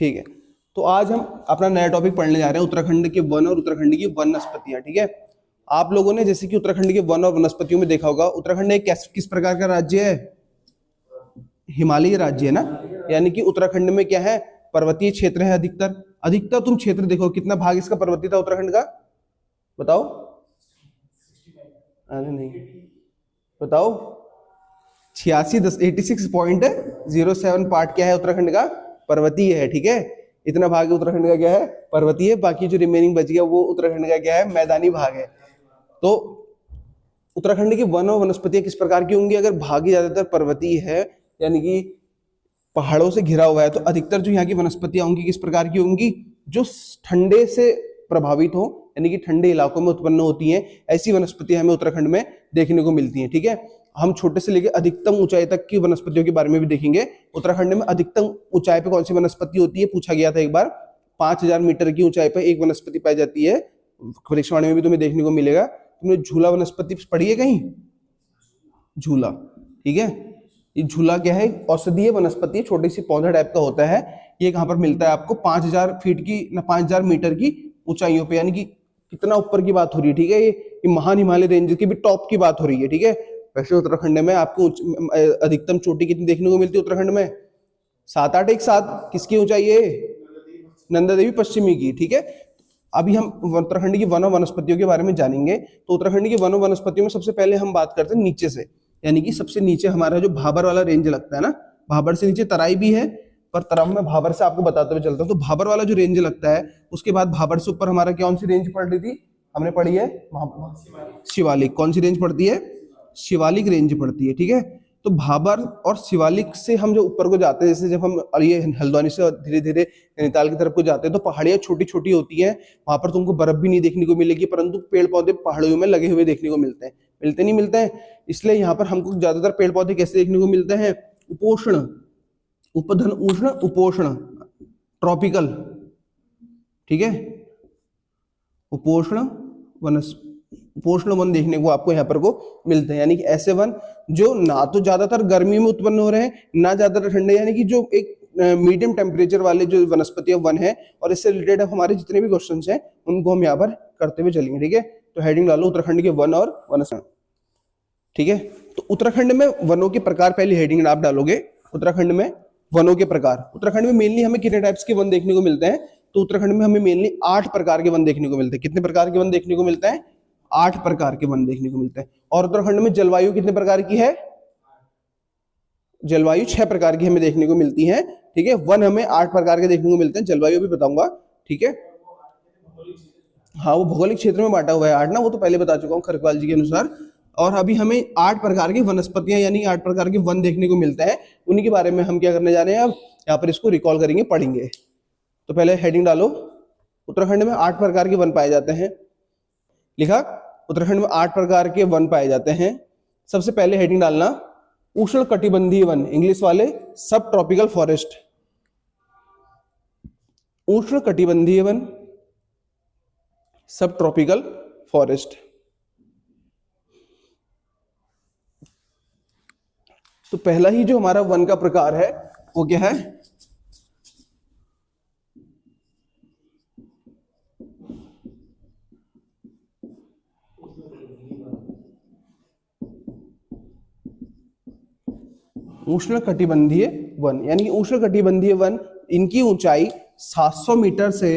ठीक है, तो आज हम अपना नया टॉपिक पढ़ने जा रहे हैं, उत्तराखंड के वन और उत्तराखंड की वनस्पतियां। ठीक है, आप लोगों ने जैसे कि उत्तराखंड के वन और वनस्पतियों में देखा होगा, उत्तराखंड एक किस प्रकार का राज्य है? हिमालयी राज्य है ना। यानी कि उत्तराखंड में क्या है, पर्वतीय क्षेत्र है अधिकतर। अधिकतर तुम क्षेत्र देखो, कितना भाग इसका पर्वतीय था उत्तराखंड का, बताओ। अरे नहीं, बताओ। 86.07 पार्ट क्या है उत्तराखंड का, पर्वतीय है। ठीक है, इतना भाग उत्तराखंड का क्या है, पर्वतीय। बाकी जो रिमेनिंग बच गया वो उत्तराखंड का क्या है, मैदानी भाग है। तो उत्तराखंड की वन और वनस्पतियां किस प्रकार की होंगी? अगर भाग ही ज्यादातर पर्वतीय है, यानी कि पहाड़ों से घिरा हुआ है, तो अधिकतर जो यहाँ की वनस्पतियां होंगी किस प्रकार की होंगी, जो ठंडे से प्रभावित हो, यानी कि ठंडे इलाकों में उत्पन्न होती हैं, ऐसी वनस्पतियां हमें उत्तराखंड में देखने को मिलती हैं। ठीक है, हम छोटे से लेकर अधिकतम ऊंचाई तक की वनस्पतियों के बारे में भी देखेंगे। उत्तराखंड में अधिकतम ऊंचाई पे कौन सी वनस्पति होती है, पूछा गया था एक बार। 5000 मीटर की ऊंचाई पर एक वनस्पति पाई जाती है, भविष्यवाणी में भी तुम्हें देखने को मिलेगा। तुमने झूला वनस्पति पढ़ी है कहीं? झूला, ठीक है, ये झूला क्या है, औषधीय वनस्पति, छोटी सी पौधा टाइप का होता है। ये कहां पर मिलता है आपको? 5000 फीट की ना 5000 मीटर की ऊंचाइयों पे, यानी कि कितना ऊपर की बात हो रही है। ठीक है, ये महान हिमालय रेंज की भी टॉप की बात हो रही है। ठीक है, वैसे उत्तराखंड में आपको अधिकतम चोटी कितनी देखने को मिलती है उत्तराखंड में? 781 किसकी ऊंचाई है? नंदा देवी पश्चिमी की। ठीक है, अभी हम उत्तराखंड की वन और वनस्पतियों के बारे में जानेंगे। तो उत्तराखंड की वन और वनस्पतियों में सबसे पहले हम बात करते हैं नीचे से, यानी कि सबसे नीचे हमारा जो भाबर वाला रेंज लगता है ना, भाबर से नीचे तराई भी है, पर तरफ में भाबर से आपको बताते हुए चलता हूं। तो भाबर वाला जो रेंज लगता है, उसके बाद भाबर से ऊपर हमारा कौन सी रेंज पड़ रही थी, हमने पढ़ी है शिवालिक। कौन सी रेंज पड़ती है? शिवालिक रेंज पड़ती है। ठीक है, तो भाबर और शिवालिक से हम जो ऊपर को जाते हैं, जैसे जब हम ये हल्द्वानी से धीरे धीरे नैनीताल की तरफ को जाते हैं, तो पहाड़ियां छोटी छोटी होती हैं, वहां पर तुमको बर्फ भी नहीं देखने को मिलेगी, परंतु पेड़ पौधे पहाड़ियों में लगे हुए देखने को मिलते हैं। मिलते नहीं मिलते हैं, इसलिए यहाँ पर हमको ज्यादातर पेड़ पौधे कैसे देखने को मिलते हैं? उपोष्ण, उपधन उष्ण उपोष्ण, ट्रॉपिकल। ठीक है, उपोष्ण उपोष्ण वन देखने को आपको यहाँ पर को मिलते हैं, यानी कि ऐसे वन जो ना तो ज्यादातर गर्मी में उत्पन्न हो रहे हैं, ना ज्यादातर ठंडे, यानी कि जो एक मीडियम टेम्परेचर वाले जो वनस्पति वन है। और इससे रिलेटेड हमारे जितने भी क्वेश्चंस हैं उनको हम यहाँ पर करते हुए चलेंगे। ठीक है, तो हेडिंग डालो उत्तराखंड के वन और वनस्पति। ठीक है, तो उत्तराखंड में वनों के प्रकार, पहली हेडिंग आप डालोगे उत्तराखंड में वनों के प्रकार। उत्तराखंड में मेनली हमें कितने टाइप्स के वन देखने को मिलते हैं? तो उत्तराखंड में हमें मेनली 8 प्रकार के वन देखने को मिलते हैं। कितने प्रकार के वन देखने को मिलते हैं? 8 प्रकार के वन देखने को मिलते हैं। और उत्तराखंड में जलवायु कितने प्रकार की है? जलवायु 6 प्रकार की हमें देखने को मिलती है। ठीक है, वन हमें 8 प्रकार के देखने को मिलते हैं, जलवायु भी बताऊंगा। ठीक है, हाँ वो भौगोलिक क्षेत्र में बांटा हुआ है 8 ना, वो तो पहले बता चुका हूँ खरकवाल जी के अनुसार। और अभी हमें 8 प्रकार की वनस्पतियां यानी 8 प्रकार के वन देखने को मिलते हैं, उन्हीं के बारे में हम क्या करने जा रहे हैं, अब यहाँ पर इसको रिकॉल करेंगे, पढ़ेंगे। तो पहले हेडिंग डालो, उत्तराखंड में 8 प्रकार के वन पाए जाते हैं। लिखा, उत्तराखंड में 8 प्रकार के वन पाए जाते हैं। सबसे पहले हेडिंग डालना उष्ण कटिबंधीय वन, इंग्लिश वाले सब ट्रॉपिकल फॉरेस्ट। उष्ण कटिबंधीय वन, सब ट्रॉपिकल फॉरेस्ट। तो पहला ही जो हमारा वन का प्रकार है वो क्या है? उष्ण कटिबंधीय वन, यानी उष्ण कटिबंधीय वन, इनकी ऊंचाई 700 मीटर से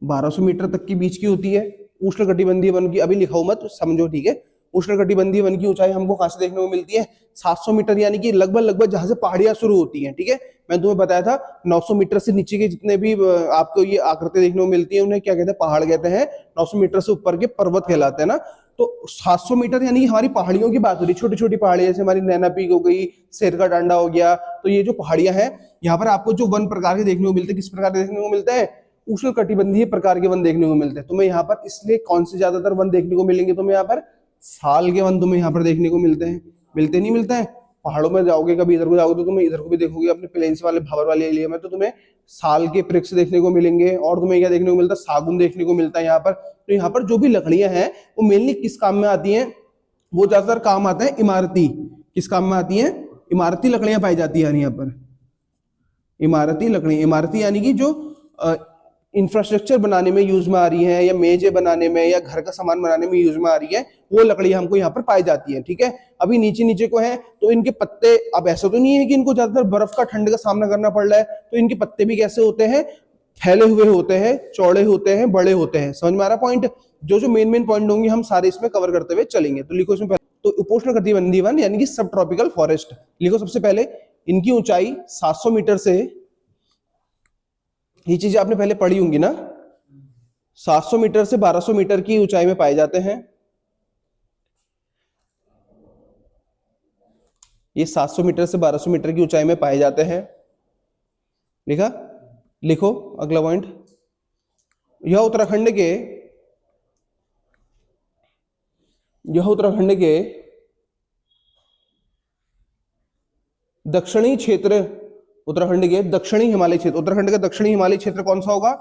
1200 मीटर तक के बीच की होती है। उष्ण कटिबंधीय वन की अभी लिखा हूं मत, समझो। ठीक है, उष्ण कटिबंधीय वन की ऊंचाई हमको कहां से देखने को मिलती है? 700 मीटर, यानी कि लगभग जहां से पहाड़ियां शुरू होती हैं। ठीक है, मैंने तुम्हें बताया था 900 मीटर से नीचे के जितने भी आपको ये आकृति देखने को मिलती है उन्हें क्या कहते हैं? पहाड़ कहते हैं। 900 मीटर से ऊपर के पर्वत कहलाते हैं ना। तो 700 मीटर यानी हमारी पहाड़ियों की बात हो रही है, छोटी छोटी पहाड़ियां, जैसे हमारी नैना पीक हो गई, शेर का टांडा हो गया। तो ये जो पहाड़ियां हैं, यहाँ पर आपको जो वन प्रकार के देखने को मिलते हैं, किस प्रकार के देखने को मिलते हैं? उष्ण कटिबंधीय प्रकार के वन देखने को मिलते हैं। तुम्हें यहाँ पर इसलिए कौन से ज्यादातर वन देखने को मिलेंगे? तुम्हें यहाँ पर साल के वन तुम्हें यहाँ पर देखने को मिलते हैं। मिलते नहीं मिलते हैं? पहाड़ों में जाओगे, कभी इधर को जाओगे तो तुम्हें इधर को भी देखोगे, अपने प्लेन्स वाले भाबर वाले एरिया में, तो तुम्हें साल के वृक्ष देखने को मिलेंगे। और तुम्हें क्या देखने को मिलता है? सागुन देखने को मिलता है यहाँ पर। तो यहाँ पर जो भी लकड़ियां हैं वो मेनली किस काम में आती हैं? वो ज्यादातर काम आते हैं इमारती। किस काम में आती हैं? इमारती लकड़ियां पाई जाती है यहाँ पर। इमारती लकड़ी, इमारती यानी कि जो इंफ्रास्ट्रक्चर बनाने में यूज में आ रही है, या मेजे बनाने में, या घर का सामान बनाने में यूज में आ रही है, वो लकड़ी हमको यहाँ पर पाई जाती है। ठीक है, अभी नीचे नीचे को है तो इनके पत्ते, अब ऐसा तो नहीं है कि इनको ज्यादातर बर्फ का ठंड का सामना करना पड़ रहा है, तो इनके पत्ते भी कैसे होते हैं, फैले हुए होते हैं, चौड़े होते हैं, बड़े होते हैं। समझ में आ रहा पॉइंट? जो मेन पॉइंट होंगे हम सारे इसमें कवर करते हुए चलेंगे। तो लिखो इसमें पहले, तो उपोष्ण कटिबंधीय वन यानी कि सब ट्रॉपिकल फॉरेस्ट लिखो। सबसे पहले इनकी ऊंचाई 700 मीटर से, ये चीजें आपने पहले पढ़ी होंगी ना, 700 मीटर से 1200 मीटर की ऊंचाई में पाए जाते हैं। ये 700 मीटर से 1200 मीटर की ऊंचाई में पाए जाते हैं। लिखा? लिखो अगला पॉइंट। यह उत्तराखंड के दक्षिणी क्षेत्र, उत्तराखंड के दक्षिणी हिमालय क्षेत्र, उत्तराखंड का दक्षिणी हिमालय क्षेत्र कौन सा होगा?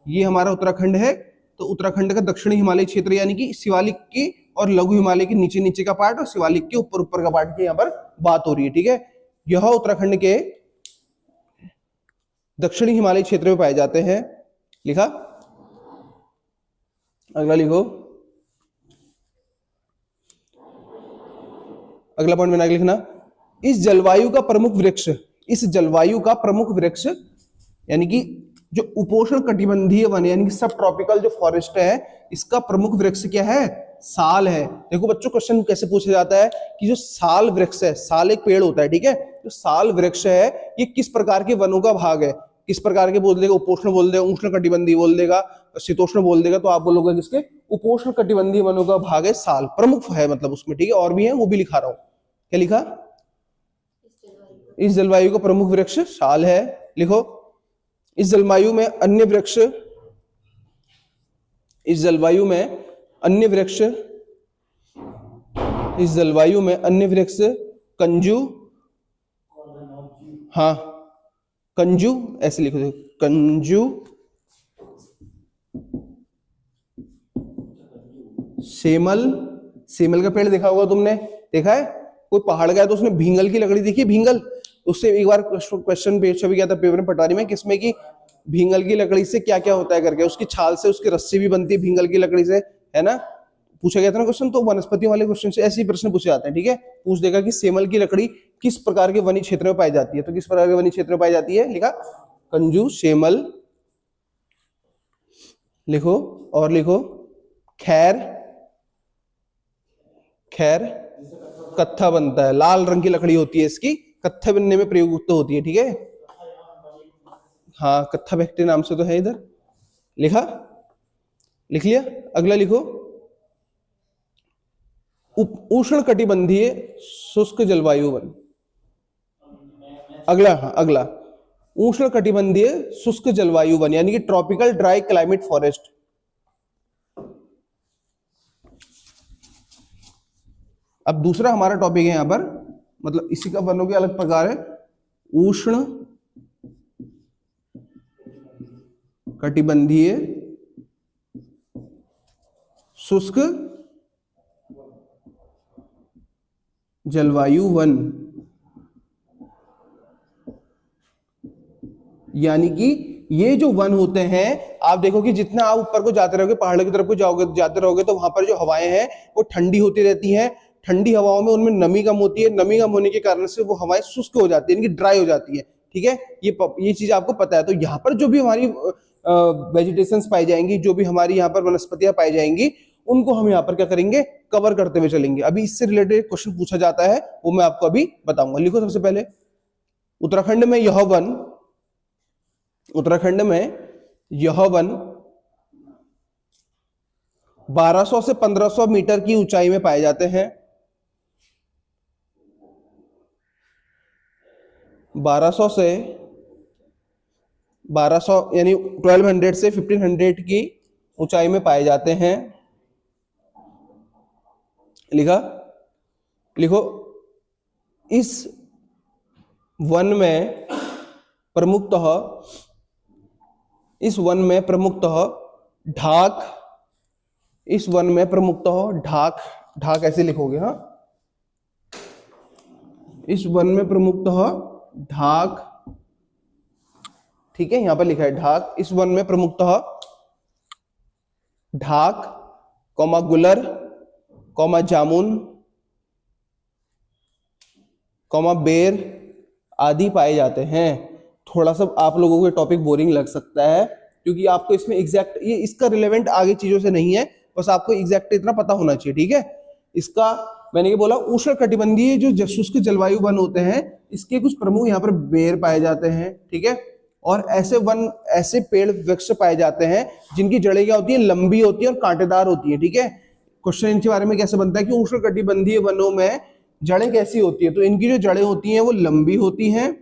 ये हमारा उत्तराखंड है। तो उत्तराखंड का दक्षिणी हिमालय क्षेत्र यानी कि शिवालिक की और लघु हिमालय के नीचे नीचे का पार्ट और शिवालिक के ऊपर ऊपर का पार्ट की यहाँ पर बात हो रही है। ठीक है, यह उत्तराखंड के दक्षिणी हिमालय क्षेत्र में पाए जाते हैं। लिखा? अगला लिखो, अगला पॉइंट बना के लिखना। इस जलवायु का प्रमुख वृक्ष, इस जलवायु का प्रमुख वृक्ष यानी कि जो उपोष्ण कटिबंधीय वन यानी कि सब ट्रॉपिकल जो फॉरेस्ट है, इसका प्रमुख वृक्ष क्या है? साल है। देखो बच्चों, क्वेश्चन कैसे पूछा जाता है कि जो साल वृक्ष है, साल एक पेड़ होता है, ठीक है, जो साल वृक्ष है ये किस प्रकार के वनों का भाग है? किस प्रकार के बोल देगा? उपोष्ण बोल देगा, उष्ण कटिबंधीय बोल देगा, शीतोष्ण बोल देगा, तो आप बोलोगे किसके? उपोष्ण कटिबंधीय वनों का भाग है साल, प्रमुख है मतलब उसमें। ठीक है, और भी है, वो भी लिखा रहा हूं। क्या लिखा? इस जलवायु का प्रमुख वृक्ष साल है। लिखो, इस जलवायु में अन्य वृक्ष, इस जलवायु में अन्य वृक्ष, इस जलवायु में अन्य वृक्ष कंजू, हाँ कंजू, ऐसे लिखो, कंजू, सेमल, सेमल का पेड़ देखा होगा तुमने, देखा है? कोई पहाड़ गया तो उसने भींगल की लकड़ी देखी, भींगल, उससे एक बार क्वेश्चन पेश भी गया था पेपर में पटवारी में, किसमें की भींगल की लकड़ी से क्या क्या होता है करके, उसकी छाल से उसकी रस्सी भी बनती है भींगल की लकड़ी से, है ना? पूछा गया था ना क्वेश्चन। तो वनस्पतियों वाले क्वेश्चन से ऐसे ही प्रश्न पूछे जाते हैं। ठीक है, पूछ देगा कि सेमल की लकड़ी किस प्रकार के वनी क्षेत्र में पाई जाती है, तो किस प्रकार के वनी क्षेत्र में पाई जाती है? लिखा? कंजू, सेमल। लिखो, और लिखो खैर, खैर कत्था बनता है, लाल रंग की लकड़ी होती है इसकी, कत्था बनने में प्रयुक्त होती है। ठीक है, हाँ कत्था फैक्ट्री नाम से तो है इधर। लिखा? लिख लिया? अगला लिखो, उष्ण कटिबंधीय शुष्क जलवायु वन। अगला, हाँ अगला, उष्ण कटिबंधीय शुष्क जलवायु वन यानी कि ट्रॉपिकल ड्राई क्लाइमेट फॉरेस्ट। अब दूसरा हमारा टॉपिक है यहां पर, मतलब इसी का वनों के अलग प्रकार है, उष्ण कटिबंधीय शुष्क जलवायु वन, यानी कि ये जो वन होते हैं, आप देखो कि जितना आप ऊपर को जाते रहोगे, पहाड़ों की तरफ को जाओगे, जाते रहोगे, तो वहां पर जो हवाएं हैं वो ठंडी होती रहती हैं। ठंडी हवाओं में उनमें नमी कम होती है, नमी कम होने के कारण से वो हवाएं शुष्क हो जाती है, इनकी ड्राई हो जाती है। ठीक है, ये चीज आपको पता है। तो यहाँ पर जो भी हमारी वेजिटेशंस पाई जाएंगी, जो भी हमारी यहाँ पर वनस्पतियां पाई जाएंगी, उनको हम यहाँ पर क्या करेंगे? कवर करते हुए चलेंगे। अभी इससे रिलेटेड क्वेश्चन पूछा जाता है, वो मैं आपको अभी बताऊंगा। लिखो सबसे पहले, उत्तराखंड में यह वन, उत्तराखंड में यह वन 1200 से 1500 मीटर की ऊंचाई में पाए जाते हैं। 1200 से 1200 यानी 1200 से 1500 की ऊंचाई में पाए जाते हैं। लिखा? लिखो, इस वन में प्रमुखतः, इस वन में प्रमुखतः ढाक, इस वन में प्रमुखतः ढाक, ढाक ऐसे लिखोगे, हाँ, इस वन में प्रमुखतः ढाक, ठीक है, यहां पर लिखा है ढाक। इस वन में प्रमुखतः ढाक, कौमा गुलर, कौमा जामुन, कौमा बेर आदि पाए जाते हैं। थोड़ा सा आप लोगों को टॉपिक बोरिंग लग सकता है क्योंकि आपको इसमें एग्जैक्ट ये इसका रिलेवेंट आगे चीजों से नहीं है, बस आपको एग्जैक्ट इतना पता होना चाहिए, ठीक है। इसका मैंने ये बोला उष्ण कटिबंधीय जो शुष्क जलवायु वन होते हैं, इसके कुछ प्रमुख यहाँ पर बेर पाए जाते हैं, ठीक है। और ऐसे वन, ऐसे पेड़ वृक्ष पाए जाते हैं जिनकी जड़ें क्या होती है, लंबी होती है और कांटेदार होती है, ठीक है। क्वेश्चन इनके बारे में कैसे बनता है कि उष्ण कटिबंधीय वनों में जड़ें कैसी होती है, तो इनकी जो जड़ें होती हैं वो लंबी होती हैं,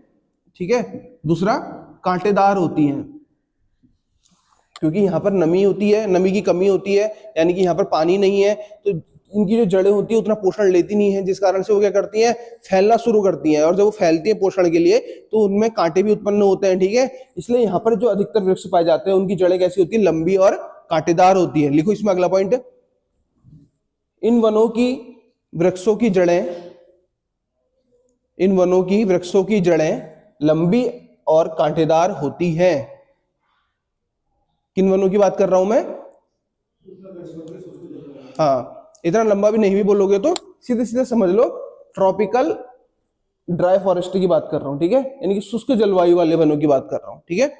ठीक है। दूसरा कांटेदार होती हैं, क्योंकि यहाँ पर नमी होती है, नमी की कमी होती है, यानी कि यहाँ पर पानी नहीं है, तो इनकी जो जड़ें होती है उतना पोषण लेती नहीं है, जिस कारण से वो क्या करती हैं, फैलना शुरू करती हैं। और जब वो फैलती है पोषण के लिए तो उनमें कांटे भी उत्पन्न होते हैं, ठीक है। इसलिए यहाँ पर जो अधिकतर वृक्ष पाए जाते हैं उनकी जड़ें कैसी होती है, लंबी और कांटेदार होती है। लिखो इसमें अगला पॉइंट, इन वनों की वृक्षों की जड़ें, इन वनों की वृक्षों की जड़ें लंबी और कांटेदार होती हैं। किन वनों की बात कर रहा हूं मैं, हाँ, इतना लंबा भी नहीं भी बोलोगे तो सीधे सीधे समझ लो, ट्रॉपिकल ड्राई फॉरेस्ट की बात कर रहा हूं, ठीक है, यानी कि शुष्क जलवायु वाले वनों की बात कर रहा हूं, ठीक है।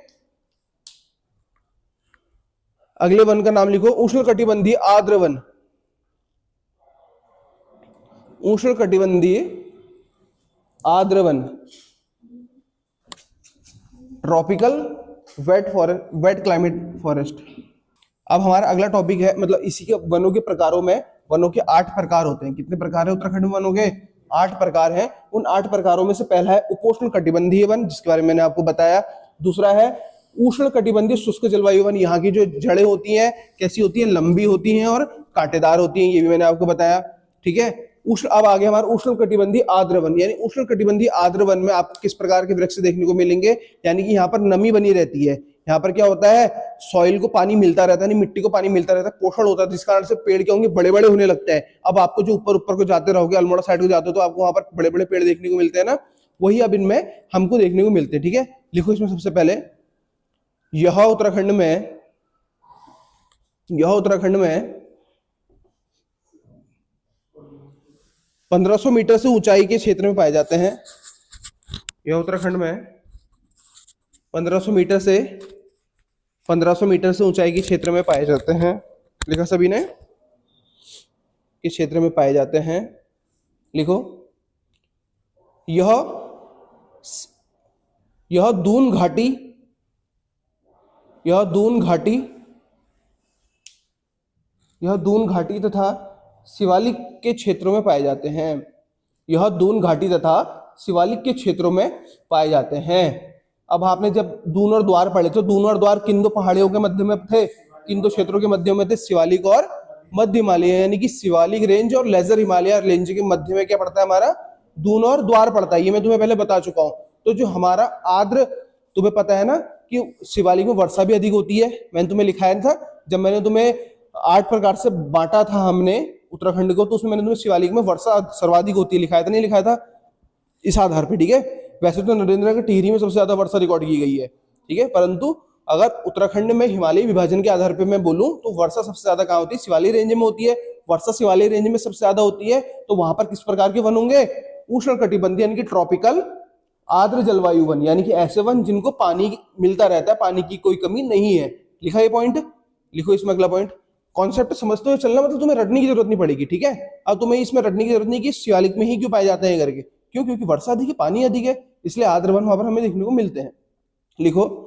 अगले वन का नाम लिखो, उष्णकटिबंधीय आर्द्र वन। उष्णकटिबंधीय आर्द्र वन, tropical wet forest, wet climate forest. अब हमारा अगला टॉपिक है, मतलब इसी के वनों के प्रकारों में, वनों के 8 प्रकार होते हैं। कितने प्रकार है उत्तराखंड में वनों के, 8 प्रकार हैं। उन 8 प्रकारों में से पहला है उपोष्ण कटिबंधीय वन, जिसके बारे में मैंने आपको बताया। दूसरा है उष्ण कटिबंधीय शुष्क जलवायु वन, यहाँ की जो जड़ें होती हैं कैसी होती हैं, लंबी होती हैं और कांटेदार होती हैं, ये भी मैंने आपको बताया, ठीक है। उष्ण, अब आगे हमारा उष्ण कटिबंधीय आर्द्र वन, यानी उष्ण कटिबंधीय आर्द्र वन में आपको किस प्रकार के वृक्ष देखने को मिलेंगे, यानी कि यहाँ पर नमी बनी रहती है। यहाँ पर क्या होता है, सॉइल को पानी मिलता रहता है, मिट्टी को पानी मिलता रहता है, पोषण होता है, जिस कारण से पेड़ क्या होंगे, बड़े बड़े होने लगते हैं। अब आपको जो ऊपर ऊपर को जाते रहोगे, अल्मोड़ा साइड को जाते हो तो आपको वहां पर बड़े बड़े पेड़ देखने को मिलते हैं ना, वही अब इनमें हमको देखने को मिलते हैं, ठीक है। लिखो इसमें सबसे पहले, यह उत्तराखंड में 1500 मीटर से ऊंचाई के क्षेत्र में पाए जाते हैं। यह उत्तराखंड में 1500 मीटर से ऊंचाई के क्षेत्र में पाए जाते हैं। लिखा सभी ने, किस क्षेत्र में पाए जाते हैं, लिखो। यह दून घाटी, यह दून घाटी तथा शिवालिक के क्षेत्रों में पाए जाते हैं। यह दून घाटी तथा शिवालिक के क्षेत्रों में पाए जाते हैं। अब आपने जब दून और द्वार पढ़े तो दून और द्वार किन दो पहाड़ियों के मध्य में थे, किन दो क्षेत्रों के मध्य में थे, शिवालिक और मध्य हिमालय, यानी कि शिवालिक रेंज और लेजर हिमालय रेंज के मध्य में क्या पड़ता है हमारा, दून और द्वार पड़ता है। ये मैं तुम्हें पहले बता चुका हूं। तो जो हमारा आर्द्र, तुम्हें पता है ना कि शिवालिक में वर्षा भी अधिक होती है, मैंने तुम्हें लिखाया था जब मैंने तुम्हें 8 प्रकार से बांटा था हमने उत्तराखंड को, तो उसमें मैंने तुम्हें शिवालिक में वर्षा सर्वाधिक होती है लिखाया था, नहीं लिखाया था, इस आधार पर, ठीक है। वैसे तो नरेंद्र के टिहरी में सबसे ज्यादा वर्षा रिकॉर्ड की गई है, ठीक है, परंतु अगर उत्तराखंड में हिमालयी विभाजन के आधार पर मैं बोलूं तो वर्षा सबसे ज्यादा कहां होती है, शिवालिक रेंज में होती है। वर्षा शिवालिक रेंज में सबसे ज्यादा होती है, तो वहां पर किस प्रकार के वन होंगे, उष्ण कटिबंधीय यानी कि ट्रॉपिकल आर्द्र जलवायु वन, यानी कि ऐसे वन जिनको पानी मिलता रहता है, पानी की कोई कमी नहीं है। लिखा ये पॉइंट, लिखो इसमें अगला पॉइंट। कॉन्सेप्ट समझते हुए चलना, मतलब तुम्हें रटने की जरूरत नहीं पड़ेगी, ठीक है। अब तुम्हें इसमें रटने की जरूरत नहीं कि शिवालिक में ही क्यों पाए जाते हैं करके, क्यों, क्योंकि वर्षा अधिक है, पानी अधिक है, इसलिए आर्द्र वन वहां पर हमें देखने को मिलते हैं। लिखो,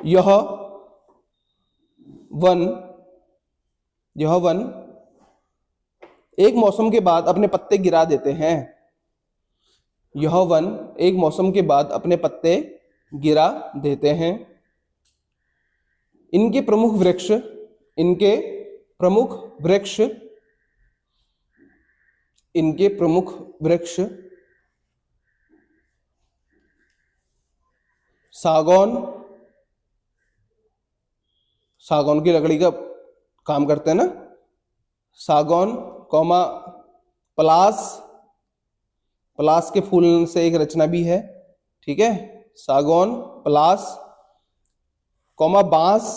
यह वन एक मौसम के बाद अपने पत्ते गिरा देते हैं। यह वन एक मौसम के बाद अपने पत्ते गिरा देते हैं। इनके प्रमुख वृक्ष सागौन की लकड़ी का काम करते हैं ना, सागौन कौमा पलास के फूल से एक रचना भी है, ठीक है, सागौन, पलास, कॉमा बांस।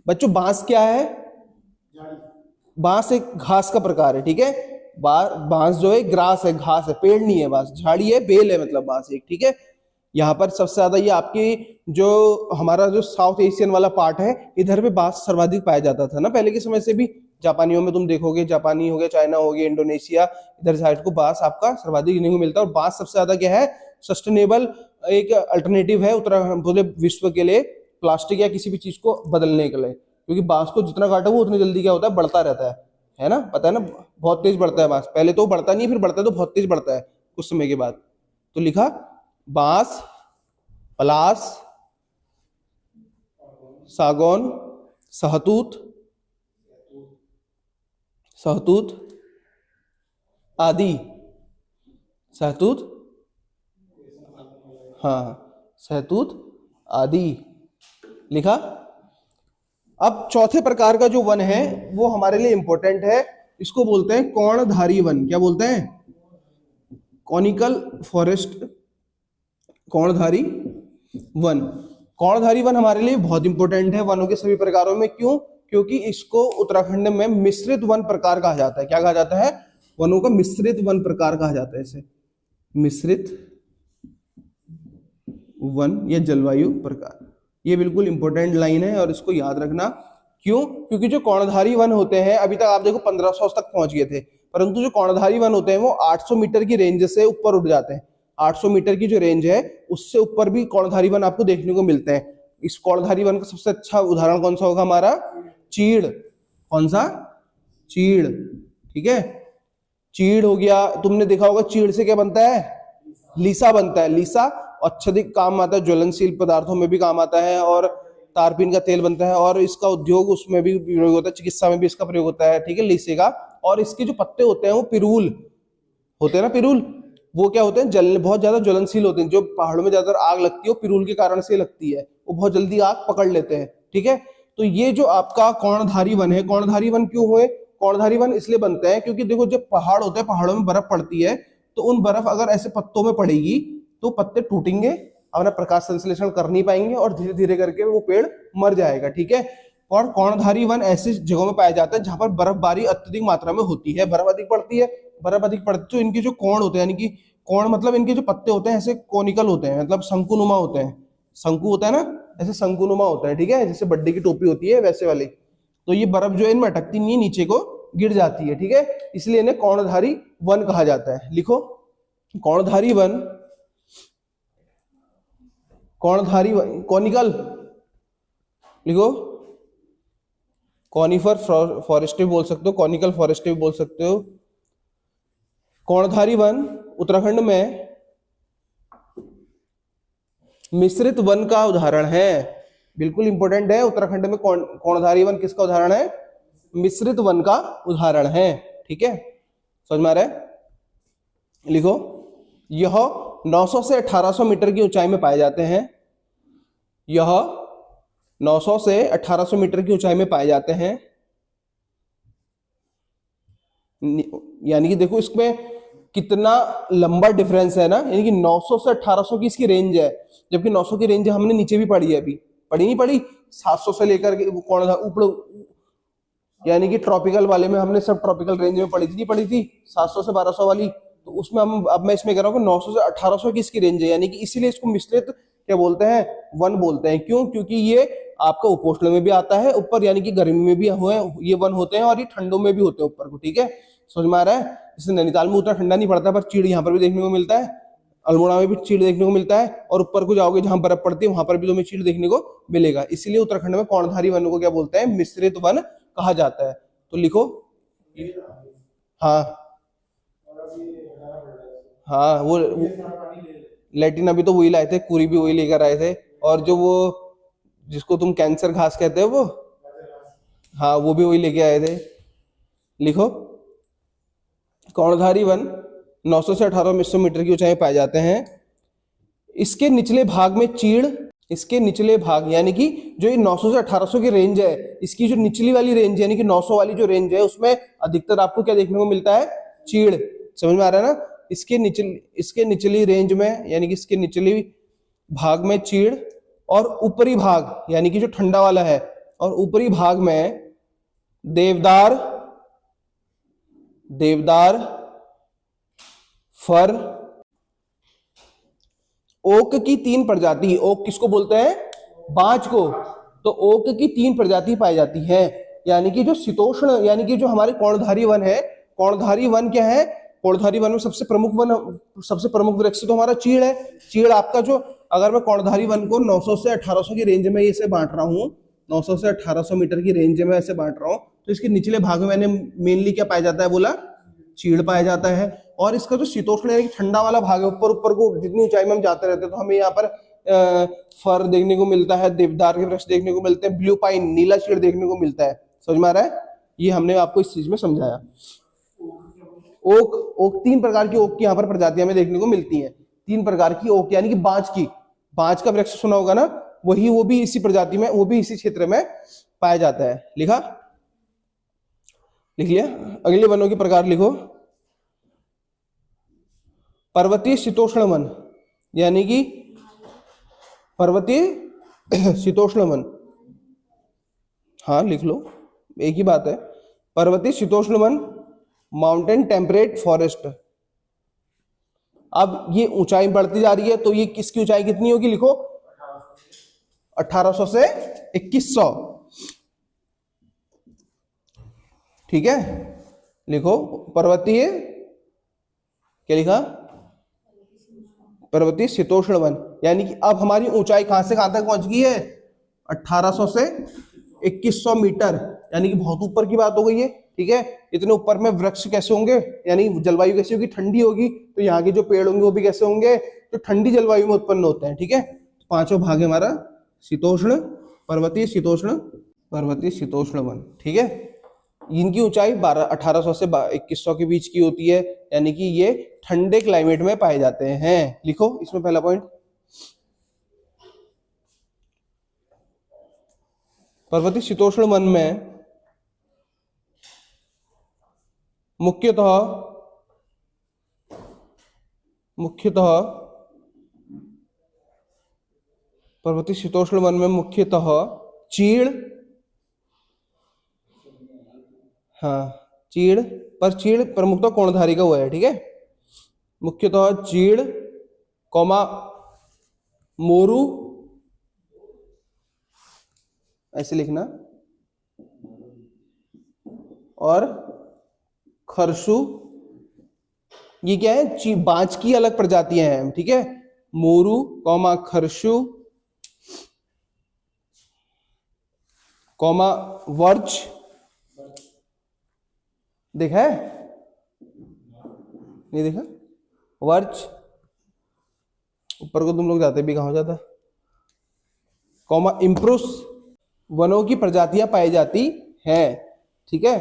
बच्चों बांस क्या है? बांस एक घास का प्रकार है, ठीक है। बांस जो है ग्रास है, घास है, पेड़ नहीं है, बांस झाड़ी है, बेल है, मतलब बांस एक, ठीक है। यहाँ पर सबसे ज्यादा ये आपकी जो हमारा जो साउथ एशियन वाला पार्ट है, इधर पे बांस सर्वाधिक पाया जाता था ना पहले के समय से भी। जापानियों में तुम देखोगे, जापानी हो गया, चाइना हो गया, इंडोनेशिया, इधर साइड को बांस आपका सर्वाधिक देखने को मिलता है। और बांस सबसे ज्यादा क्या है, सस्टेनेबल एक अल्टरनेटिव है उत्तराखंड पूरे विश्व के लिए प्लास्टिक या किसी भी चीज को बदलने के लिए, क्योंकि बांस को जितना काटो वो उतनी जल्दी क्या होता है, बढ़ता रहता है ना, पता है ना, बहुत तेज बढ़ता है बांस। पहले तो बढ़ता नहीं, फिर बढ़ता है तो बहुत तेज बढ़ता है कुछ समय के बाद। तो लिखा बांस, पलास, सागौन, सहतूत, सहतूत आदि, सहतूत, हाँ सहतूत आदि लिखा। अब चौथे प्रकार का जो वन है वो हमारे लिए इंपॉर्टेंट है, इसको बोलते हैं कोणधारी वन। क्या बोलते हैं? कॉनिकल फॉरेस्ट, कोणधारी वन। कोणधारी वन हमारे लिए बहुत इंपॉर्टेंट है वनों के सभी प्रकारों में। क्यों? क्योंकि इसको उत्तराखंड में मिश्रित वन प्रकार कहा जाता है। क्या कहा जाता है? वनों का मिश्रित वन प्रकार कहा जाता है इसे, मिश्रित वन या जलवायु प्रकार। ये बिल्कुल इंपॉर्टेंट लाइन है और इसको याद रखना। क्यों? क्योंकि जो कोणधारी वन होते हैं, अभी तक आप देखो 1500 तक पहुंच गए थे, परंतु जो कोणधारी वन होते हैं वो 800 मीटर की रेंज से ऊपर उठ जाते हैं। 800 मीटर की जो रेंज है उससे ऊपर भी कोणधारी वन आपको देखने को मिलते हैं। इस कोणधारी वन का सबसे अच्छा उदाहरण कौन सा होगा? हमारा चीड़। कौन सा? चीड़, ठीक है। चीड़ हो गया, तुमने देखा होगा चीड़ से क्या बनता है? लीसा बनता है। लीसा अत्यधिक काम आता है, ज्वलनशील पदार्थों में भी काम आता है, और तारपीन का तेल बनता है, और इसका उद्योग उसमें भी प्रयोग होता है, चिकित्सा में भी इसका प्रयोग होता है, ठीक है, लीसे का। और इसके जो पत्ते होते हैं वो पिरूल होते हैं ना, पिरूल, वो क्या होते हैं? जलने, बहुत ज्यादा ज्वलनशील होते हैं। जो पहाड़ों में ज्यादातर आग लगती है वो पिरूल के कारण से लगती है, वो बहुत जल्दी आग पकड़ लेते हैं, ठीक है। तो ये जो आपका कोणधारी वन है, कोणधारी वन क्यों हुए? कोणधारी वन इसलिए बनते हैं क्योंकि देखो जब पहाड़ होते हैं, पहाड़ों में बर्फ पड़ती है, तो उन बर्फ अगर ऐसे पत्तों में पड़ेगी तो पत्ते टूटेंगे, अपना प्रकाश संश्लेषण कर नहीं पाएंगे, और धीरे धीरे करके वो पेड़ मर जाएगा, ठीक है। और कोणधारी वन ऐसी जगहों में पाया जाता है जहां पर बर्फबारी अत्यधिक मात्रा में होती है, बर्फ अधिक पड़ती है। बर्फ अधिक पड़ती तो इनके जो कोण होते हैं, यानी कि कोण मतलब इनके जो पत्ते होते हैं ऐसे कोनिकल होते हैं, मतलब शंकुनुमा होते हैं। शंकु होता है ना, ऐसे शंकुनुमा होता है, ठीक है, जैसे बड्डे की टोपी होती है वैसे वाली। तो ये बर्फ जो है इनमें अटकती नहीं है, नीचे को गिर जाती है, ठीक है, इसलिए इन्हें कोणधारी वन कहा जाता है। लिखो कोणधारी वन, कोणधारी वन, कॉनिकल लिखो, कॉनिफर फॉरेस्ट भी बोल सकते हो, कॉनिकल फॉरेस्ट भी बोल सकते हो। कोणधारी वन उत्तराखंड में मिश्रित वन का उदाहरण है, बिल्कुल इंपॉर्टेंट है। उत्तराखंड में कोणधारी वन किसका उदाहरण है? मिश्रित वन का उदाहरण है, ठीक है, समझ में आ रहा है? लिखो, यह 900 से 1800 मीटर की ऊंचाई में पाए जाते हैं। यह 900 से 1800 मीटर की ऊंचाई में पाए जाते हैं, यानी कि देखो इसमें कितना लंबा डिफरेंस है ना, यानी कि 900 से 1800 की इसकी रेंज है, जबकि 900 की रेंज हमने नीचे भी पढ़ी है, अभी पढ़ी नहीं पढ़ी? 700 से लेकर के कौन ऊपर, यानी कि ट्रॉपिकल वाले में हमने सब ट्रॉपिकल रेंज में पढ़ी थी, नहीं पढ़ी थी 700 से 1200 वाली। तो उसमें हम, अब मैं इसमें कह रहा हूँ कि 900 से 1800 की इसकी रेंज है, यानी कि इसीलिए इसको मिश्रित क्या बोलते हैं? वन बोलते हैं। क्यों? क्योंकि ये आपका उपोष्ण में भी आता है ऊपर, यानी कि गर्मी में भी ये वन होते हैं, और ये ठंडों में भी होते हैं ऊपर को, ठीक है, समझ में आ रहा है? जैसे नैनीताल में उतना ठंडा नहीं पड़ता, पर चीड़ यहाँ पर भी देखने को मिलता है, अल्मोड़ा में भी चीड़ देखने को मिलता है, और ऊपर को जाओगे जहां बर्फ पड़ती है वहां पर भी तुम्हें चीड़ देखने को मिलेगा। इसीलिए उत्तराखंड में कोणधारी वन को क्या बोलते हैं? मिश्रित वन कहा जाता है। तो लिखो, हाँ हाँ, वो लेटिन अभी तो वही लाए थे, कुरी भी वही लेकर आए थे, और जो वो जिसको तुम कैंसर घास कहते हो वो, हाँ वो भी वही लेके आए थे। लिखो, कोणधारी वन 900 से 1800 मीटर की ऊंचाई पाए जाते हैं। इसके निचले भाग में चीड़, इसके निचले भाग, यानी कि जो ये 900 से 1800 की रेंज है, इसकी जो निचली वाली रेंज यानी कि 900 वाली जो रेंज है, उसमें अधिकतर आपको क्या देखने को मिलता है? चीड़। समझ में आ रहा है ना? इसके निचली रेंज में, यानी कि इसके निचली भाग में चीड़ और ऊपरी भाग यानी कि जो ठंडा वाला है और ऊपरी भाग में देवदार, देवदार, फर, ओक की 3 प्रजाति। ओक किसको बोलते हैं? बांज को। तो ओक की 3 प्रजाति पाई जाती है। यानी कि जो शीतोष्ण यानी कि जो हमारे कोणधारी वन है, कोणधारी वन क्या है? कोणधारी वन में सबसे प्रमुख वन, सबसे प्रमुख वृक्ष तो हमारा चीड़ है। चीड़ आपका जो, अगर मैं कोणधारी वन को 900 से 1800 की रेंज में इसे बांट रहा हूं, 900 से 1800 मीटर की रेंज में ऐसे बांट रहा हूं, तो इसके निचले भाग में मैंने मेनली क्या पाया जाता है बोला? चीड़ पाया जाता है। और इसका जो शीतोष्ण यानी कि ठंडा वाला भाग है, ऊपर ऊपर को जितनी ऊंचाई में हम जाते रहते हैं तो हमें यहाँ पर फर देखने को मिलता है, देवदार के वृक्ष देखने को मिलते हैं, ब्लू पाइन नीला चीड़ देखने को मिलता है। समझ में आ रहा है? ये हमने आपको इस चीज में समझाया। ओक, ओक 3 प्रकार की ओक की यहाँ पर प्रजातियां हमें देखने को मिलती हैं। 3 प्रकार की ओक यानी कि बांज की, बांज का वृक्ष सुना होगा ना, वही, वो भी इसी प्रजाति में, वो भी इसी क्षेत्र में पाया जाता है। लिखा? लिख लिया? अगले वनों के प्रकार लिखो। पर्वतीय शीतोष्ण वन यानी कि पर्वतीय शीतोष्ण वन, हाँ लिख लो, एक ही बात है। पर्वतीय शीतोष्ण वन, माउंटेन टेम्परेट फॉरेस्ट। अब ये ऊंचाई बढ़ती जा रही है तो ये किसकी ऊंचाई कितनी होगी? लिखो 1800 से 2100। ठीक है, लिखो पर्वतीय, क्या लिखा? पर्वतीय शीतोष्ण वन। यानी कि अब हमारी ऊंचाई कहां से कहां तक पहुंच गई है? 1800 से 2100 मीटर, यानी कि बहुत ऊपर की बात हो गई है। ठीक है, इतने ऊपर में वृक्ष कैसे होंगे, यानी जलवायु कैसी होगी? ठंडी होगी। तो यहाँ के जो पेड़ होंगे वो भी कैसे होंगे? तो ठंडी जलवायु में उत्पन्न होते हैं। ठीक है, पांचों भाग है हमारा शीतोष्ण, पर्वतीय शीतोष्ण, पर्वतीय शीतोष्ण वन। ठीक है, इनकी ऊंचाई 1800 से 2100 के बीच की होती है, यानी कि ये ठंडे क्लाइमेट में पाए जाते हैं। लिखो इसमें पहला पॉइंट, पर्वतीय शीतोष्ण वन में मुख्यतः पर्वतीय शीतोष्ण वन में मुख्यतः चीड़, हाँ चीड़, पर चीड़ प्रमुखतः कोणधारी का हुआ है। ठीक है, मुख्यतः चीड़, कौमा मोरू, ऐसे लिखना, और खरसू। ये क्या है? बांज की अलग प्रजातियां हैं। ठीक है, मोरू, कौमा खरसू, कौमा वर्च। देखा है? नहीं देखा? वर्च, ऊपर को तुम लोग जाते भी कहां हो जाता, कौमा इम्प्रूस। वनों की प्रजातियां पाई जाती हैं। ठीक है,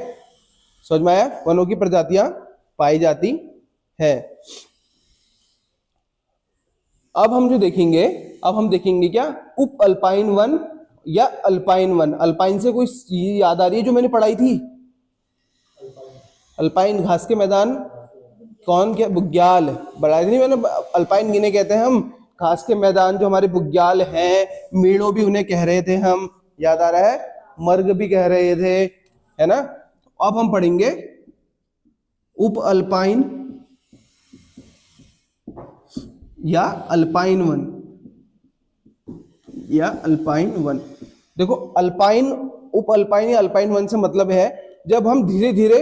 समझ में आया? वनों की प्रजातियां पाई जाती है। अब हम जो देखेंगे, अब हम देखेंगे क्या? उप अल्पाइन वन या अल्पाइन वन। अल्पाइन से कोई चीज याद आ रही है जो मैंने पढ़ाई थी? अल्पाइन घास के मैदान, कौन? क्या? बुग्याल। बढ़ाई नहीं मैंने? अल्पाइन गिने कहते हैं हम घास के मैदान जो हमारे बुग्याल हैं, मीणो भी उन्हें कह रहे थे हम, याद आ रहा है? मर्ग भी कह रहे थे, है ना? अब हम पढ़ेंगे उप अल्पाइन या अल्पाइन वन, या अल्पाइन वन। देखो अल्पाइन, उप अल्पाइन या अल्पाइन वन से मतलब है जब हम धीरे धीरे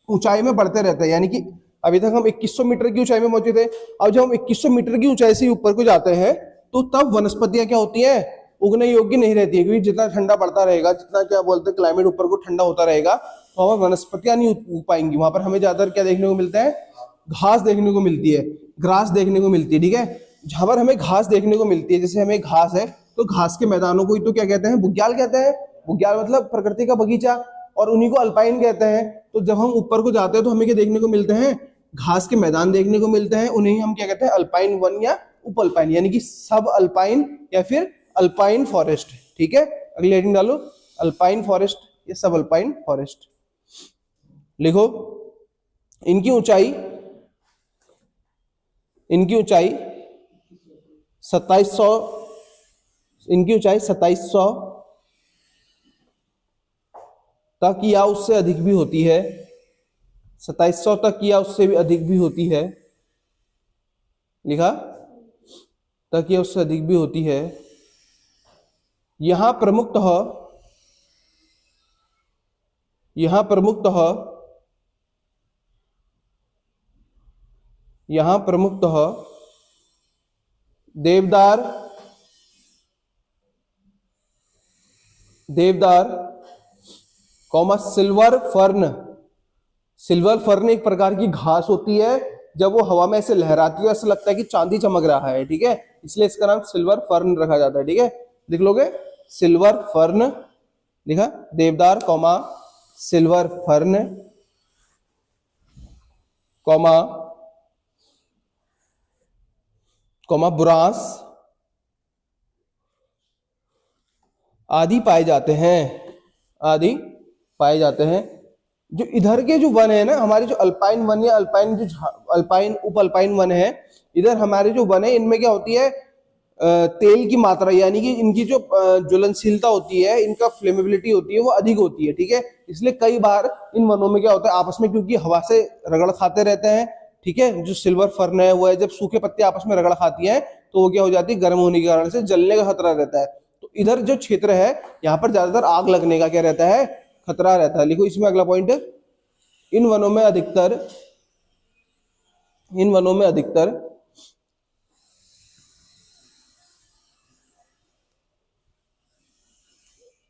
ऊंचाई में बढ़ते रहते हैं। यानी कि अभी तक हम 2100 मीटर की ऊंचाई में पहुंचे थे, अब जब हम 2100 मीटर की ऊंचाई से ऊपर को जाते हैं तो तब वनस्पतियां क्या होती हैं? उगने योग्य नहीं रहती है, क्योंकि जितना ठंडा पड़ता रहेगा, जितना क्या बोलते हैं क्लाइमेट ऊपर को ठंडा होता रहेगा, तो हमें वनस्पतियां नहीं उग पाएंगी। वहां पर हमें ज्यादातर क्या देखने को मिलता है? घास देखने को मिलती है, ग्रास देखने को मिलती है। ठीक है, जहां पर हमें घास देखने को मिलती है, जैसे हमें घास है तो घास के मैदानों को ही तो क्या कहते हैं? बुग्याल कहते हैं। बुग्याल मतलब प्रकृति का बगीचा, और उन्हीं को अल्पाइन कहते हैं। तो जब हम ऊपर को जाते हैं तो हमें क्या देखने को मिलते हैं? घास के मैदान देखने को मिलते हैं, उन्हें हम क्या कहते हैं? अल्पाइन वन या उप अल्पाइन, यानी कि सब अल्पाइन या फिर अल्पाइन फॉरेस्ट। ठीक है, अगली हेडिंग डालो, अल्पाइन फॉरेस्ट या सब अल्पाइन फॉरेस्ट। लिखो इनकी ऊंचाई 2700, इनकी ऊंचाई 2700 तक या उससे अधिक भी होती है, 2700 तक या उससे भी अधिक भी होती है, लिखा, तक या उससे अधिक भी होती है। यहां प्रमुखतः देवदार कॉमा सिल्वर फर्न एक प्रकार की घास होती है, जब वो हवा में ऐसे लहराती है ऐसा लगता है कि चांदी चमक रहा है, ठीक है, इसलिए इसका नाम सिल्वर फर्न रखा जाता है, ठीक है। लिख लोगे सिल्वर फर्न, लिखा, देवदार कॉमा सिल्वर फर्न कॉमा बुरांस आदि पाए जाते हैं। जो इधर के जो वन है ना, हमारे जो अल्पाइन वन या अल्पाइन उप अल्पाइन वन है, इधर हमारे जो वन है इनमें क्या होती है, तेल की मात्रा यानी कि इनकी जो ज्वलनशीलता होती है, इनका फ्लेमेबिलिटी होती है वो अधिक होती है, ठीक है। इसलिए कई बार इन वनों में क्या होता है, आपस में क्योंकि हवा से रगड़ खाते रहते हैं, ठीक है, जो सिल्वर फर्न है वो है, जब सूखे पत्ते आपस में रगड़ खाती हैं तो वो क्या हो जाती है, गर्म होने के कारण से जलने का खतरा रहता है। तो इधर जो क्षेत्र है यहाँ पर ज्यादातर आग लगने का क्या रहता है, खतरा रहता है। लिखो इसमें अगला पॉइंट, इन वनों में अधिकतर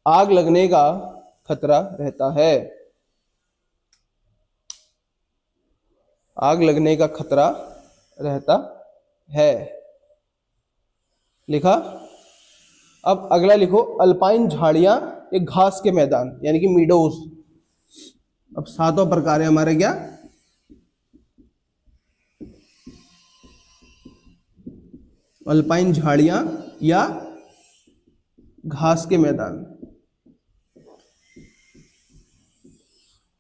आग लगने का खतरा रहता है, आग लगने का खतरा रहता है, लिखा। अब अगला लिखो, अल्पाइन झाड़ियां, एक घास के मैदान यानी कि मीडोज। अब सातवां प्रकार है हमारे क्या, अल्पाइन झाड़ियां या घास के मैदान।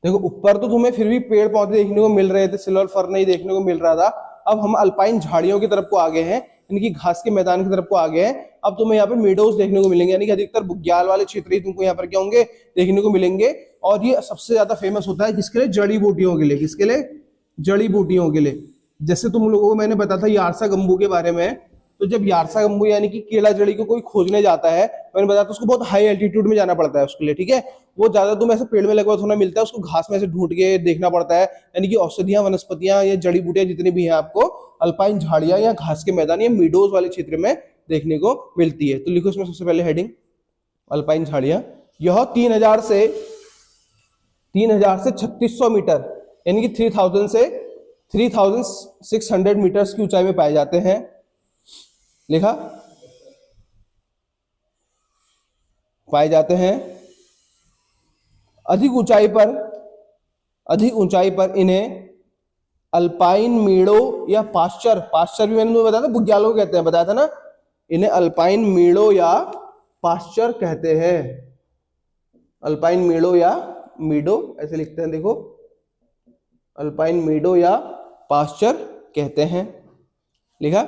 देखो ऊपर तो तुम्हें फिर भी पेड़ पौधे देखने को मिल रहे थे, सिल्वर फर्न ही देखने को मिल रहा था। अब हम अल्पाइन झाड़ियों की तरफ को आ गए हैं, इनकी घास के मैदान की तरफ को आ गए हैं। अब तुम्हें यहाँ पे मीडोज देखने को मिलेंगे, यानी कि अधिकतर बुग्याल वाले क्षेत्र ही तुमको यहाँ पर क्या होंगे, देखने को मिलेंगे। और ये सबसे ज्यादा फेमस होता है किसके लिए, जड़ी बूटियों के लिए। किसके लिए, जड़ी बूटियों के लिए। जैसे तुम लोगों को मैंने बताया था यारसा गंबू के बारे में, तो जब यारसा गंबू यानी कि केला जड़ी को कोई खोजने जाता है, मैंने बताया था उसको बहुत हाई एल्टीट्यूड में जाना पड़ता है उसके लिए, ठीक है। वो ज्यादा तुम ऐसे पेड़ में लगा हुआ थोड़ा मिलता है, उसको घास में से ढूंढ के देखना पड़ता है। यानी कि औषधियां, वनस्पतियां या जड़ी बूटियां जितनी भी हैं आपको अल्पाइन झाड़ियां या घास के मैदान या मीडोज वाले क्षेत्र में देखने को मिलती है। तो लिखो इसमें सबसे पहले हेडिंग, अल्पाइन झाड़ियां। यह 3000 से 3600 मीटर यानी कि 3000 से 3600 मीटर की ऊंचाई में पाए जाते हैं, लिखा, पाए जाते हैं। अधिक ऊंचाई पर इन्हें अल्पाइन मीड़ो या पास्चर भी मैंने तुम्हें बताया था, बुग्यालों कहते हैं, बताया था ना। इन्हें अल्पाइन मीड़ो या पास्चर कहते हैं, अल्पाइन मीड़ो या मीडो ऐसे लिखते हैं, देखो, अल्पाइन मीडो या पास्चर कहते हैं, लिखा,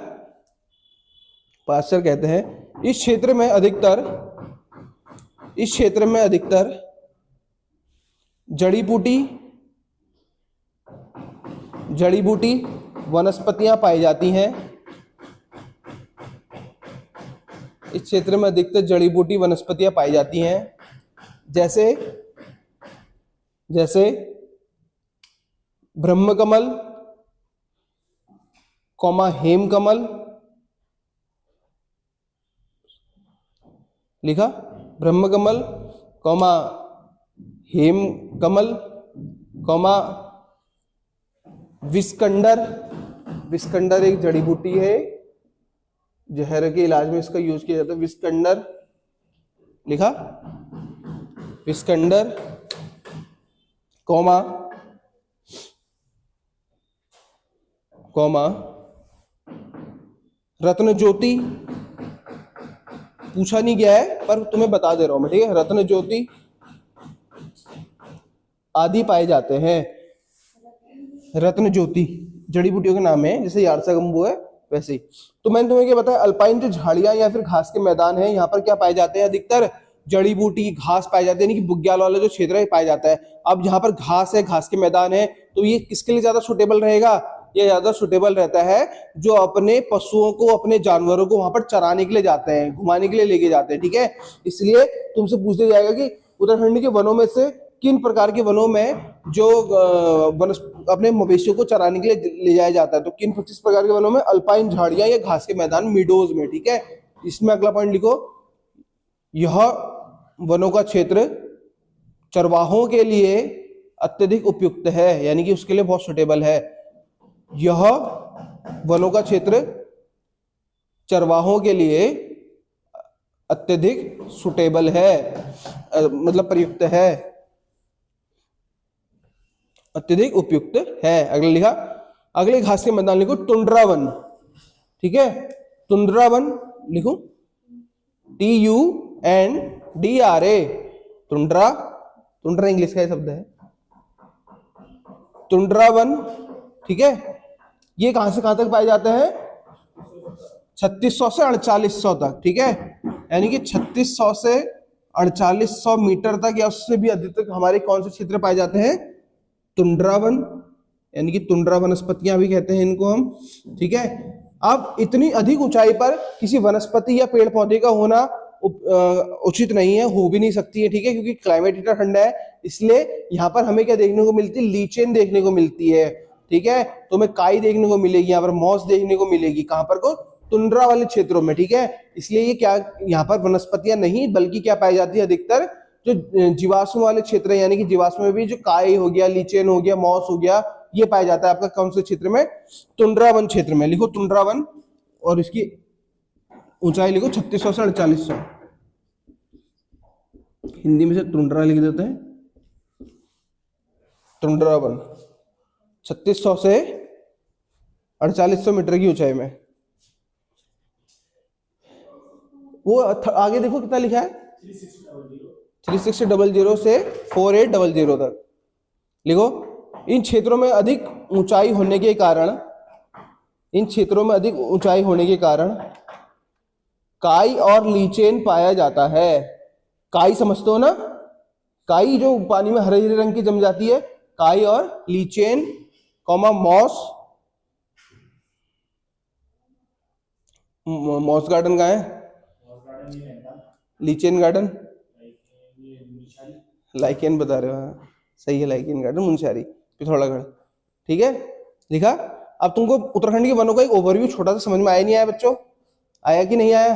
पास्चर कहते हैं। इस क्षेत्र में अधिकतर जड़ी बूटी वनस्पतियां पाई जाती हैं। इस क्षेत्र में अधिकतर जड़ी बूटी वनस्पतियां पाई जाती हैं, जैसे ब्रह्मकमल कौमा हेमकमल, लिखा, ब्रह्मकमल कौमा हेमकमल कौमा विस्कंडर एक जड़ी बूटी है, जहर के इलाज में इसका यूज किया जाता है, विस्कंडर, लिखा, विस्कंडर कौमा रत्न ज्योति, पूछा नहीं गया है पर तुम्हें बता दे रहा हूं मैं, ठीक है, रत्न ज्योति आदि पाए जाते हैं। रत्न ज्योति जड़ी बूटियों के नाम है, जैसे यारसा गंबू है, वैसे ही। तो मैंने तुम्हें क्या बताया, अल्पाइन जो झाड़ियां या फिर घास के मैदान है, यहाँ पर क्या पाए जाते हैं, अधिकतर जड़ी बूटी घास पाए जाते हैं, यानी कि बुग्याल वाला जो क्षेत्र है पाया जाता है। अब जहां पर घास है, घास के मैदान है, तो ये किसके लिए ज्यादा सुटेबल रहेगा, ये ज्यादा सुटेबल रहता है जो अपने पशुओं को, अपने जानवरों को वहां पर चराने के लिए जाते हैं, घुमाने के लिए लेके जाते हैं, ठीक है। इसलिए तुमसे पूछ लिया जाएगा कि उत्तराखंड के वनों में से किन प्रकार के वनों में जो अपने मवेशियों को चराने के लिए ले जाया जाता है, तो किन 25 प्रकार के वनों में, अल्पाइन झाड़ियां या घास के मैदान, मीडोज में, ठीक है। इसमें अगला पॉइंट लिखो, यह वनों का क्षेत्र चरवाहों के लिए अत्यधिक उपयुक्त है, यानी कि उसके लिए बहुत सुटेबल है। यह वनों का क्षेत्र चरवाहों के लिए अत्यधिक सुटेबल है, मतलब प्रयुक्त है, अत्यधिक उपयुक्त है। अगला लिखा, अगले घास के मैदान लिखो टुंड्रा वन, ठीक है। टुंड्रा वन लिखो, TUNDRA, टुंड्रा, टुंड्रा इंग्लिश का शब्द है, टुंड्रा वन, ठीक है। ये कहां से कहां तक पाए जाते हैं, 3600 से 4800 तक, ठीक है। यानी कि 3600 से 4800 मीटर तक या उससे भी अधिक तक हमारे कौन से क्षेत्र पाए जाते हैं, टुंड्रा वन, यानी कि टुंड्रा वनस्पतियां भी कहते हैं इनको हम, ठीक है। अब इतनी अधिक ऊंचाई पर किसी वनस्पति या पेड़ पौधे का होना उचित नहीं है, हो भी नहीं सकती है, ठीक है, क्योंकि क्लाइमेट इतना ठंडा है। इसलिए यहाँ पर हमें क्या देखने को मिलती है, लीचेन देखने को मिलती है, ठीक है। तो हमें काई देखने को मिलेगी, यहाँ पर मॉस देखने को मिलेगी, कहां पर को, टुंड्रा वाले क्षेत्रों में, ठीक है। इसलिए ये क्या, यहाँ पर वनस्पतियां नहीं बल्कि क्या पाई जाती है, अधिकतर जो जीवाश्म वाले क्षेत्र है, यानी कि जीवाश्म में भी जो काई हो गया, लीचेन हो गया, मॉस हो गया, ये पाया जाता है आपका कौन से क्षेत्र में, टुंड्रा वन क्षेत्र में। लिखो टुंड्रा वन, और इसकी ऊंचाई लिखो 3600 से 4800, हिंदी में से टुंड्रा लिख देते हैं, टुंड्रा वन 3600 से 4800 मीटर की ऊंचाई में। वो आगे देखो कितना लिखा है, 3600 से 4800 तक लिखो। इन क्षेत्रों में अधिक ऊंचाई होने के कारण, इन क्षेत्रों में अधिक ऊंचाई होने के कारण काई और लीचेन पाया जाता है। काई समझते हो ना, काई जो पानी में हरे हरे रंग की जम जाती है, काई और lichen, comma moss, moss garden कहाँ है, लीचेन गार्डन, लाइकेन बता रहे हो, हाँ सही है, लाइकेन गार्डन, मुंशियारी, पिथौरागढ़, ठीक है, लिखा। अब तुमको उत्तराखंड के वनों का एक ओवरव्यू छोटा सा समझ में आया नहीं आया बच्चों, आया कि नहीं आया,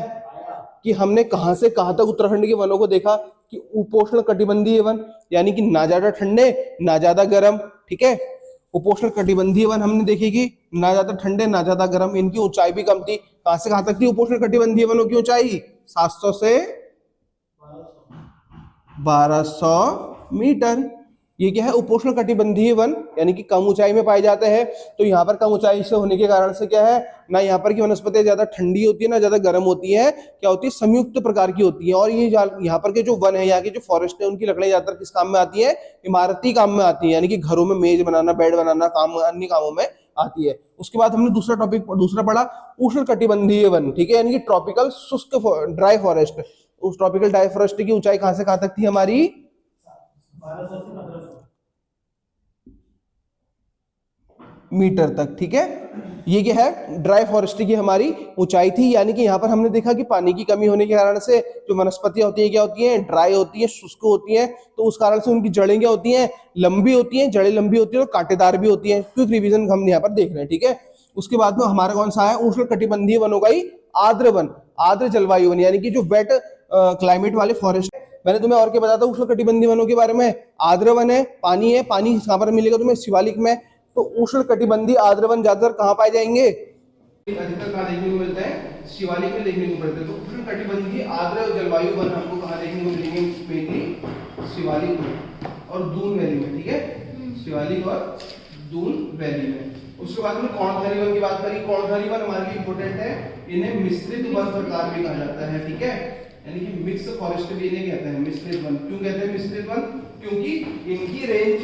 कि हमने कहां से कहां तक उत्तराखंड के वनों को देखा, कि उपोष्ण कटिबंधीय वन, यानी कि ना ज्यादा ठंडे ना ज्यादा गर्म, ठीक है। उपोष्ण कटिबंधीय वन हमने देखे कि ना ज्यादा ठंडे ना ज्यादा गर्म, इनकी ऊंचाई भी कम थी। कहां से कहां तक थी उपोष्ण कटिबंधीय वनों की ऊंचाई, 700 से 1200 मीटर। ये क्या है, उपोष्ण कटिबंधीय वन, यानी कि कम ऊंचाई में पाए जाते हैं। तो यहाँ पर कम ऊंचाई से होने के कारण से क्या है, ना यहाँ पर की वनस्पतियां ज्यादा ठंडी होती है ना ज्यादा गर्म होती है, क्या होती है, संयुक्त प्रकार की होती है। और ये यहाँ पर के जो वन है, यहाँ की जो फॉरेस्ट है, उनकी लकड़ियां ज्यादातर किस काम में आती है, इमारती काम में आती है, यानी कि घरों में मेज बनाना, बेड बनाना, काम अन्य कामों में आती है। उसके बाद हमने दूसरा टॉपिक दूसरा पढ़ा, उष्ण कटिबंधीय वन, ठीक है, यानी कि ट्रॉपिकल शुष्क ड्राई फॉरेस्ट। उस ट्रॉपिकल ड्राई फॉरेस्ट की ऊंचाई कहां से कहां तक थी हमारी, 1200 मीटर तक, ठीक है। ये क्या है, ड्राई फॉरेस्ट की हमारी ऊंचाई थी। यानी कि यहाँ पर हमने देखा कि पानी की कमी होने के कारण से जो वनस्पतियां होती है क्या होती हैं, ड्राई होती है, शुष्क होती हैं। तो उस कारण से उनकी जड़ें क्या होती हैं, लंबी होती हैं, जड़ें लंबी होती है और कांटेदार भी होती है। क्विक रिवीजन हम यहाँ पर देख रहे हैं, ठीक है। उसके बाद में हमारा कौन सा है, उष्ण कटिबंधीय वन होगा आर्द्र वन, आर्द्र जलवायु वन, यानी कि जो वेट क्लाइमेट वाले फॉरेस्ट। मैंने तुम्हें और क्या बताया था उष्ण कटिबंधीय वनों के बारे में, आर्द्र वन है, पानी कहां पर मिलेगा तुम्हें, शिवालिक में। तो उष्ण कटिबंधीय आर्द्र वन ज्यादातर कहां पाए जाएंगे, अधिकतर कहां देखने को मिलता है, शिवालिक में देखने को मिलता है। तो उष्ण कटिबंधीय आर्द्र जलवायु वन हमको कहां देखने को मिलेंगे, मेनली शिवालिक में और दून वैली में, ठीक है, शिवालिक और दून वैली में। उसके बाद में कौणधारी वन की बात करी, कौणधारी वन हमारे लिए इंपोर्टेंट है, इन्हें मिश्रित वन प्रकार भी कहा जाता है, ठीक है, यानी कि मिक्स फॉरेस्ट भी इन्हें कहते हैं मिश्रित वन। क्यों कहते हैं मिश्रित वन, क्योंकि इनकी रेंज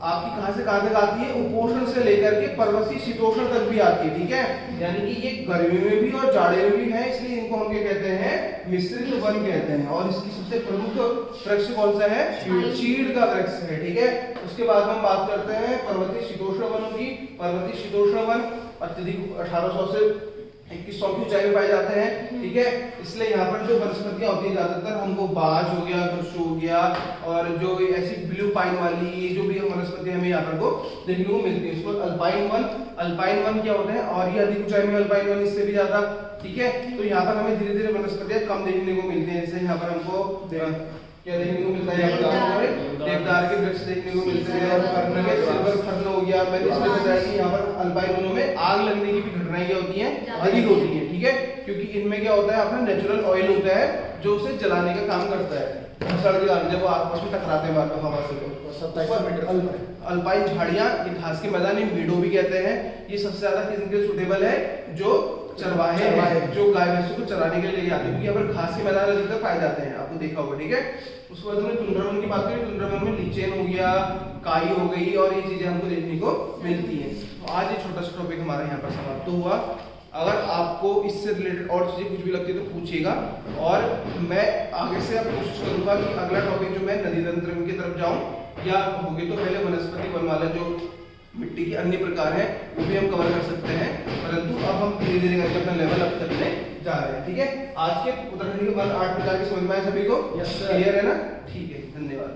आपकी कहां तक आती है, उपोष्ण से लेकर के पर्वतीय शीतोष्ण तक भी आती है, ठीक है। यानी कि ये गर्मी में भी और जाड़े में भी है, इसलिए इनको हम क्या कहते हैं, मिश्रित वन कहते हैं। और इसकी सबसे प्रमुख वृक्ष कौन सा है, चीड़ का वृक्ष है, ठीक है। उसके बाद हम बात करते हैं पर्वतीय शीतोष्ण वनों की। पर्वतीय शीतोष्ण वन अत्यधिक 1800 से 2100 की ऊंचाई में पाए जाते हैं, ठीक है। इसलिए यहाँ पर जो वनस्पतियां होती है ज्यादातर हमको बाज हो गया, गुरसु हो गया, और जो ऐसी ब्लू पाइन वाली ये जो भी वनस्पति हमें यहाँ पर को देखने को मिलती है, इसको अल्पाइन वन। अल्पाइन वन क्या होता है, और ये अधिक ऊंचाई में अल्पाइन वन, इससे भी ज्यादा, ठीक है। तो यहाँ पर हमें धीरे धीरे वनस्पतियां कम देखने को मिलती है। जैसे यहाँ पर हमको क्या देखने को मिलता है, यहाँ पर देवदार के वृक्ष देखने को मिलते हैं, सिल्वर फर्न हो गया। मैंने इसलिए बताया कि यहाँ पर अल्पाइन वनों में आग लगने की भी घटनाएं क्या होती हैं, अधिक होती हैं, ठीक है। क्योंकि इनमें क्या होता है, अपना नेचुरल ऑयल होता है जो उसे जलाने का काम करता है। सड़क जब वो आपस में टकराते हैं हवा से। अल्पाइन झाड़ियां, ये घास के मैदान, मीडो भी कहते हैं। ये सबसे ज्यादा किसके लिए सूटेबल है, जो चरवाहे हैं, जो गाय भैंसों को चराने के लिए आते हैं, क्योंकि यहाँ पर घास के मैदान अधिकतर पाए जाते हैं, आपको देखा होगा, ठीक है। उसके बाद हमने टुंड्रा वन की बात करें। टुंड्रा वन में लीचेन हो गया, काई हो गई, और ये चीजें हमको देखने को मिलती हैं। तो आज ये छोटा सा टॉपिक हमारा यहाँ पर समाप्त हुआ। अगर आपको इससे रिलेटेड और चीजें कुछ भी लगती है तो पूछिएगा, और मैं आगे से अब कोशिश करूंगा कि अगला टॉपिक जो मैं नदी तंत्र की तरफ जाऊं, या होगी तो पहले वनस्पति वनमाला जो मिट्टी के अन्य प्रकार हैं वो भी हम कवर कर सकते हैं, परंतु अब हम धीरे धीरे करके अपना लेवल अप करने जा रहे हैं, ठीक है। आज के उत्तराखंड के बाद 8 प्रकार के समझ में आए सभी को, क्लियर है ना, ठीक है, धन्यवाद।